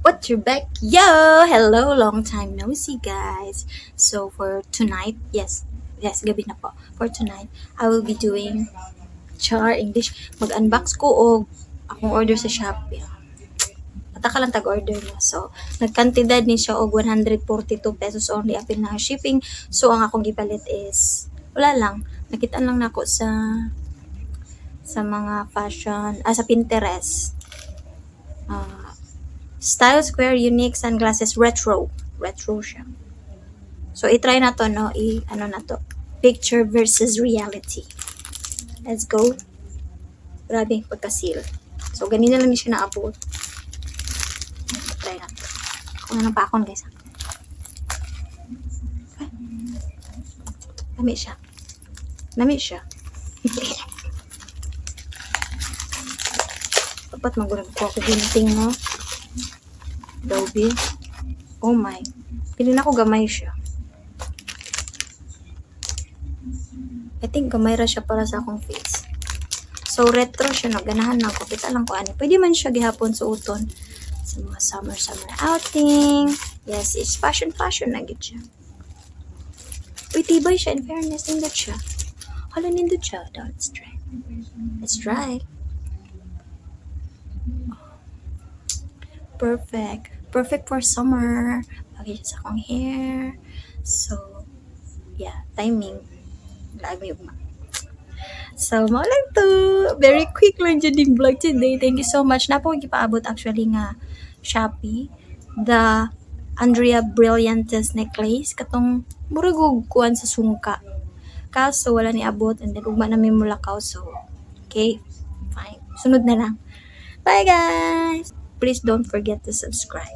What's your back? Yo! Hello! Long time no see, guys. So, for tonight, yes, gabi na po. For tonight, I will be doing Char English. Mag-unbox ko o akong order sa Shopee. Pataka lang tag-order na. So, nagkantidad ni siya og 142 pesos only apil na ang shipping. So, ang akong gipalit is, wala lang. Nakita lang nako sa mga fashion, sa Pinterest. Style Square Unique Sunglasses Retro. Retro siya. So, i-try na to, no? Ano na to? Picture versus reality. Let's go. Grabe, pagka-seal. So, ganina lang siya naabot. Try na to. Kung ano pa akon, guys. Lami siya. Lami siya. Dapat magulang ko ako ginting, no? Adobe. Oh my. Pili na ko gamay siya. I think gamay ra siya para sa akong face. So, retro siya, no? Ganahan na ako. Kita lang ko ani. Pwede man siya gihapon suoton sa mga summer outing. Yes, it's fashion na gid siya. Uy, tibay siya. In fairness, nindot siya. Hala, nindot siya. Let's try. Let's try. Perfect for summer. Bagay siya sa akong hair. So, yeah, timing. Lagi yung So, mao lang to. Very quick lang dyan yung vlog today. Thank you so much. Napo gipaabot actually nga Shopee. The Andrea Brilliantess necklace. Katong murag kuan sa sungka. Kaso wala ni abot and then ugma namin mulakaw. So, okay. Fine. Sunod na lang. Bye guys! Please don't forget to subscribe.